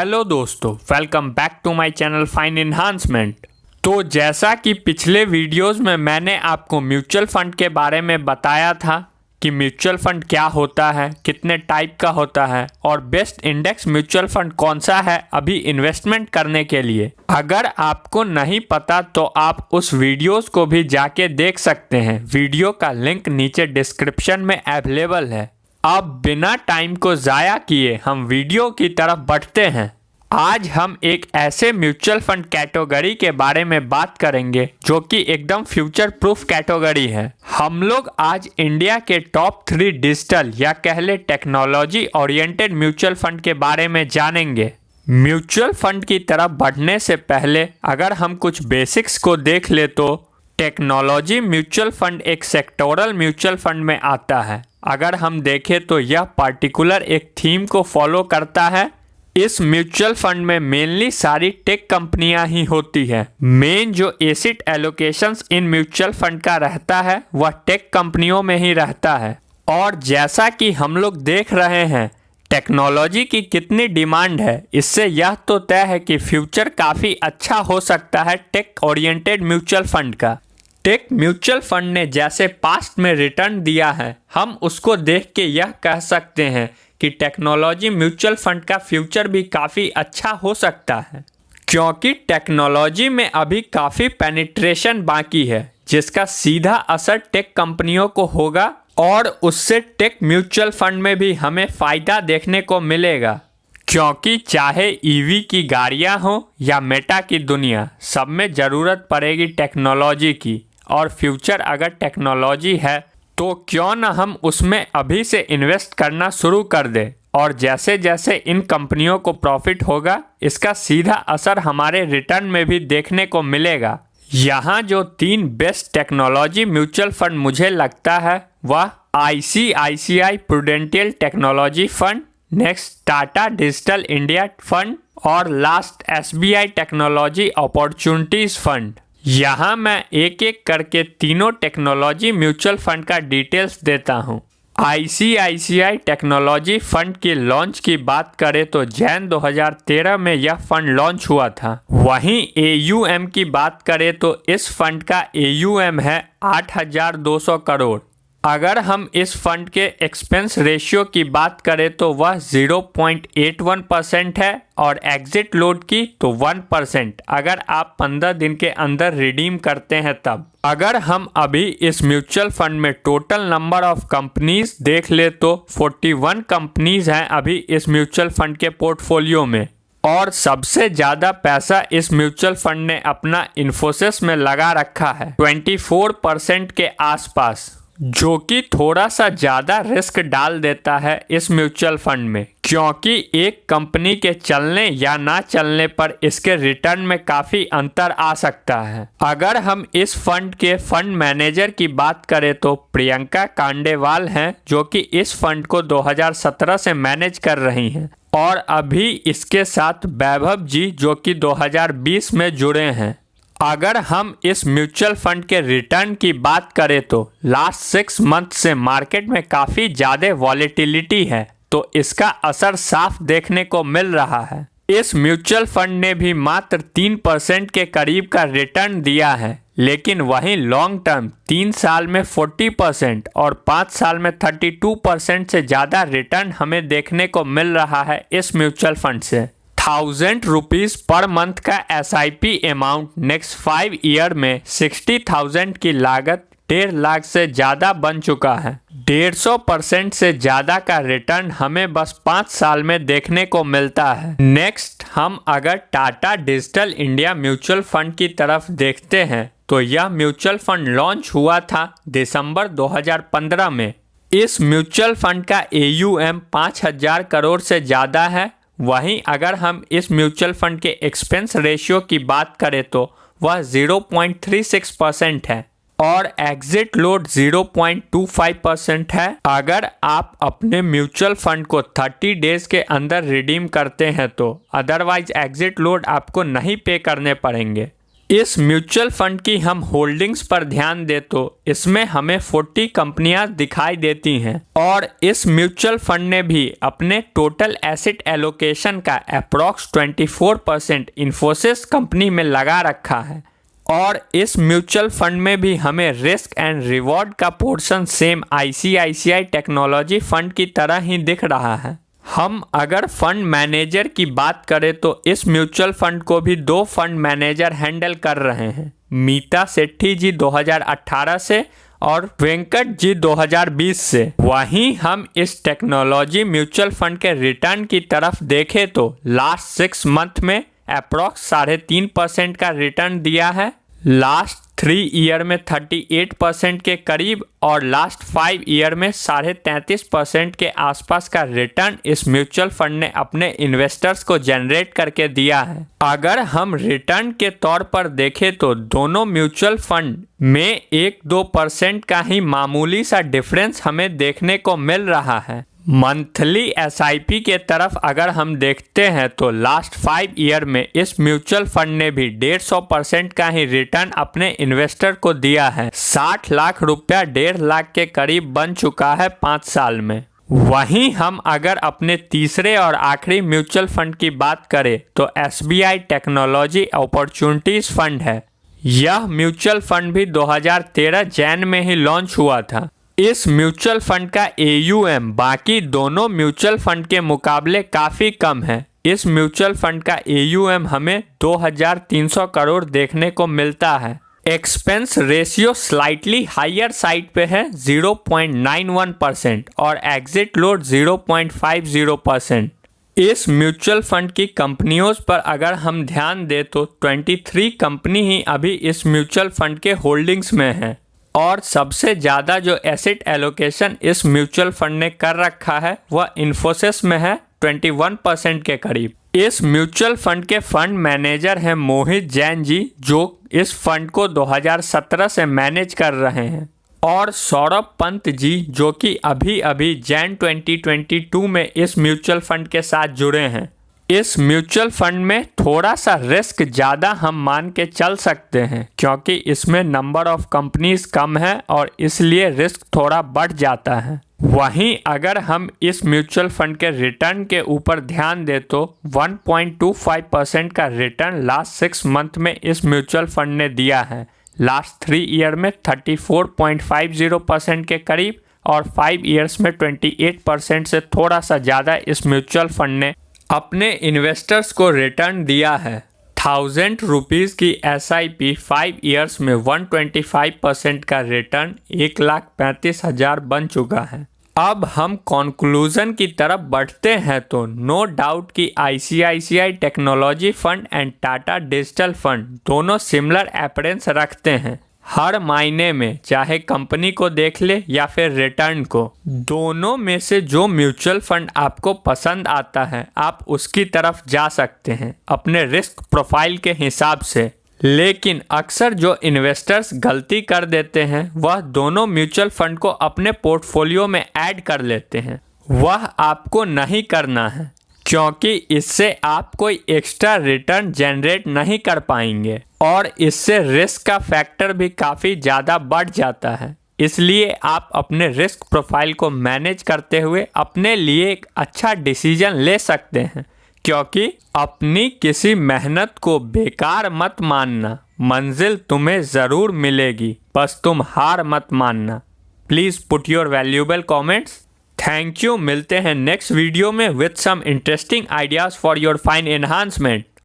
Hello दोस्तों, welcome back to my channel fine enhancement. तो जैसा कि पिछले वीडियोस में मैंने आपको म्यूचुअल फंड के बारे में बताया था कि म्यूचुअल फंड क्या होता है, कितने टाइप का होता है और बेस्ट इंडेक्स म्यूचुअल फंड कौन सा है अभी इन्वेस्टमेंट करने के लिए। अगर आपको नहीं पता तो आप उस वीडियोस को भी जाके देख सकते हैं। वीडियो का लिंक नीचे डिस्क्रिप्शन में अवेलेबल है। अब बिना टाइम को ज़ाया किए हम वीडियो की तरफ बढ़ते हैं। आज हम एक ऐसे म्यूचुअल फंड कैटेगरी के बारे में बात करेंगे जो कि एकदम फ्यूचर प्रूफ कैटेगरी है। हम लोग आज इंडिया के टॉप 3 डिजिटल या कह ले टेक्नोलॉजी ओरिएंटेड म्यूचुअल फंड के बारे में जानेंगे। म्यूचुअल फंड की तरफ बढ़ने से पहले अगर हम कुछ बेसिक्स को देख ले तो टेक्नोलॉजी म्यूचुअल फंड एक सेक्टोरल म्यूचुअल फंड में आता है। अगर हम देखें तो यह पार्टिकुलर एक थीम को फॉलो करता है। इस म्यूचुअल फंड में मेनली सारी टेक कंपनियां ही होती है। मेन जो asset allocations in mutual fund का रहता है वह टेक कंपनियों में ही रहता है। और जैसा कि हम लोग देख रहे हैं टेक्नोलॉजी की कितनी डिमांड है, इससे यह तो तय है कि फ्यूचर काफ़ी अच्छा हो सकता है टेक ओरिएंटेड म्यूचुअल फंड का। टेक म्यूचुअल फंड ने जैसे पास्ट में रिटर्न दिया है, हम उसको देख के यह कह सकते हैं कि टेक्नोलॉजी म्यूचुअल फंड का फ्यूचर भी काफ़ी अच्छा हो सकता है, क्योंकि टेक्नोलॉजी में अभी काफ़ी पेनिट्रेशन बाकी है जिसका सीधा असर टेक कंपनियों को होगा और उससे टेक म्यूचुअल फंड में भी हमें फ़ायदा देखने को मिलेगा। क्योंकि चाहे ईवी की गाड़ियां हो या मेटा की दुनिया, सब में ज़रूरत पड़ेगी टेक्नोलॉजी की। और फ्यूचर अगर टेक्नोलॉजी है तो क्यों ना हम उसमें अभी से इन्वेस्ट करना शुरू कर दें। और जैसे जैसे इन कंपनियों को प्रॉफिट होगा इसका सीधा असर हमारे रिटर्न में भी देखने को मिलेगा। यहाँ जो 3 बेस्ट टेक्नोलॉजी म्यूचुअल फंड मुझे लगता है वह ICICI prudential technology fund, next Tata digital India fund और last SBI technology opportunities fund. यहाँ मैं एक एक करके तीनों टेक्नोलॉजी म्यूचुअल फंड का डिटेल्स देता हूँ। ICICI टेक्नोलॉजी फंड की लॉन्च की बात करें तो जैन 2013 में यह फंड लॉन्च हुआ था। वहीं AUM की बात करें तो इस फंड का AUM है 8,200 करोड़। अगर हम इस फंड के एक्सपेंस रेशियो की बात करें तो वह 0.81% है और एग्जिट लोड की तो 1% अगर आप 15 दिन के अंदर रिडीम करते हैं तब। अगर हम अभी इस म्यूचुअल फंड में टोटल नंबर ऑफ कंपनीज देख ले तो 41 कंपनीज हैं अभी इस म्यूचुअल फंड के पोर्टफोलियो में। और सबसे ज़्यादा पैसा इस म्यूचुअल फंड ने अपना इन्फोसिस में लगा रखा है 24% के आसपास, जो कि थोड़ा सा ज़्यादा रिस्क डाल देता है इस म्यूचुअल फंड में, क्योंकि एक कंपनी के चलने या ना चलने पर इसके रिटर्न में काफ़ी अंतर आ सकता है। अगर हम इस फंड के फंड मैनेजर की बात करें तो प्रियंका कांडेवाल हैं जो कि इस फंड को 2017 से मैनेज कर रही हैं और अभी इसके साथ वैभव जी जो कि 2020 में जुड़े हैं। अगर हम इस म्यूचुअल फंड के रिटर्न की बात करें तो लास्ट 6 मंथ से मार्केट में काफ़ी ज़्यादा वॉलेटिलिटी है, तो इसका असर साफ देखने को मिल रहा है। इस म्यूचुअल फंड ने भी मात्र 3% के करीब का रिटर्न दिया है, लेकिन वहीं लॉन्ग टर्म 3 साल में 40% और 5 साल में 32% से ज़्यादा रिटर्न हमें देखने को मिल रहा है इस म्यूचुअल फंड से। 1,000 रुपीज़ पर मंथ का SIP अमाउंट नेक्स्ट 5 ईयर में 60,000 की लागत 1.5 लाख से ज़्यादा बन चुका है। 150% से ज़्यादा का रिटर्न हमें बस 5 साल में देखने को मिलता है। नेक्स्ट हम अगर Tata digital India mutual fund की तरफ देखते हैं तो यह म्यूचुअल फंड लॉन्च हुआ था दिसंबर 2015 में। इस म्यूचुअल फंड का AUM 5,000 करोड़ से ज़्यादा है। वहीं अगर हम इस म्यूचुअल फंड के एक्सपेंस रेशियो की बात करें तो वह 0.36% है और एग्जिट लोड 0.25% है। अगर आप अपने म्यूचुअल फंड को 30 डेज के अंदर रिडीम करते हैं तो अदरवाइज एग्जिट लोड आपको नहीं पे करने पड़ेंगे। इस म्यूचुअल फंड की हम होल्डिंग्स पर ध्यान दें तो इसमें हमें 40 कंपनियां दिखाई देती हैं और इस म्यूचुअल फंड ने भी अपने टोटल एसेट एलोकेशन का अप्रॉक्स 24% इन्फोसिस कंपनी में लगा रखा है और इस म्यूचुअल फंड में भी हमें रिस्क एंड रिवॉर्ड का portion same ICICI technology fund की तरह ही दिख रहा है। हम अगर फंड मैनेजर की बात करें तो इस म्यूचुअल फंड को भी 2 फंड मैनेजर हैंडल कर रहे हैं, मीता सेठी जी 2018 से और वेंकट जी 2020 से। वहीं हम इस टेक्नोलॉजी म्यूचुअल फंड के रिटर्न की तरफ देखें तो लास्ट 6 मंथ में अप्रॉक्स 3.5% का रिटर्न दिया है, लास्ट 3 ईयर में 38% के करीब और लास्ट 5 ईयर में 33.5% के आसपास का रिटर्न इस म्यूचुअल फंड ने अपने इन्वेस्टर्स को जनरेट करके दिया है। अगर हम रिटर्न के तौर पर देखें तो दोनों म्यूचुअल फंड में 1-2% का ही मामूली सा डिफरेंस हमें देखने को मिल रहा है। मंथली SIP के तरफ अगर हम देखते हैं तो लास्ट 5 ईयर में इस म्यूचुअल फंड ने भी 150% का ही रिटर्न अपने इन्वेस्टर को दिया है। 60 लाख रुपया 1.5 लाख के करीब बन चुका है 5 साल में। वहीं हम अगर अपने तीसरे और आखिरी म्यूचुअल फंड की बात करें तो SBI टेक्नोलॉजी अपॉर्चुनिटीज फंड है। यह म्यूचुअल फंड भी 2013 जैन में ही लॉन्च हुआ था। इस म्यूचुअल फंड का AUM बाकी दोनों म्यूचुअल फंड के मुकाबले काफ़ी कम है। इस म्यूचुअल फंड का AUM हमें 2300 करोड़ देखने को मिलता है। Expense ratio slightly higher side पे है 0.91% और एग्जिट लोड 0.50%। इस म्यूचुअल फंड की कंपनियों पर अगर हम ध्यान दें तो 23 कंपनी ही अभी इस म्यूचुअल फंड के होल्डिंग्स में है और सबसे ज़्यादा जो एसेट एलोकेशन इस म्यूचुअल फंड ने कर रखा है वह इन्फोसिस में है 21% के करीब। इस म्यूचुअल फंड के फंड मैनेजर हैं मोहित जैन जी जो इस फंड को 2017 से मैनेज कर रहे हैं और सौरभ पंत जी जो कि अभी जैन 2022 में इस म्यूचुअल फंड के साथ जुड़े हैं। इस म्यूचुअल फंड में थोड़ा सा रिस्क ज़्यादा हम मान के चल सकते हैं क्योंकि इसमें नंबर ऑफ कंपनीज कम है और इसलिए रिस्क थोड़ा बढ़ जाता है। वहीं अगर हम इस म्यूचुअल फंड के रिटर्न के ऊपर ध्यान दें तो 1.25% का रिटर्न लास्ट 6 मंथ में इस म्यूचुअल फंड ने दिया है, लास्ट 3 ईयर में 34.50% के करीब और 5 ईयर्स में 28% से थोड़ा सा ज़्यादा इस म्यूचुअल फंड ने अपने इन्वेस्टर्स को रिटर्न दिया है। 1000 रुपीज़ की SIP 5 ईयर्स में 125% का रिटर्न 1,35,000 बन चुका है। अब हम कंक्लूजन की तरफ बढ़ते हैं तो नो डाउट कि ICICI technology fund and Tata digital fund दोनों सिमिलर अपीयरेंस रखते हैं हर मायने में, चाहे कंपनी को देख ले या फिर रिटर्न को। दोनों में से जो म्यूचुअल फंड आपको पसंद आता है आप उसकी तरफ जा सकते हैं अपने रिस्क प्रोफाइल के हिसाब से। लेकिन अक्सर जो इन्वेस्टर्स गलती कर देते हैं वह दोनों म्यूचुअल फंड को अपने पोर्टफोलियो में ऐड कर लेते हैं। वह आपको नहीं करना है क्योंकि इससे आप कोई एक्स्ट्रा रिटर्न जनरेट नहीं कर पाएंगे और इससे रिस्क का फैक्टर भी काफ़ी ज़्यादा बढ़ जाता है। इसलिए आप अपने रिस्क प्रोफाइल को मैनेज करते हुए अपने लिए एक अच्छा डिसीजन ले सकते हैं क्योंकि अपनी किसी मेहनत को बेकार मत मानना, मंजिल तुम्हें ज़रूर मिलेगी, बस तुम हार मत मानना। Please put your valuable comments. Thank you. मिलते हैं नेक्स्ट वीडियो में with some interesting ideas for your fine enhancement.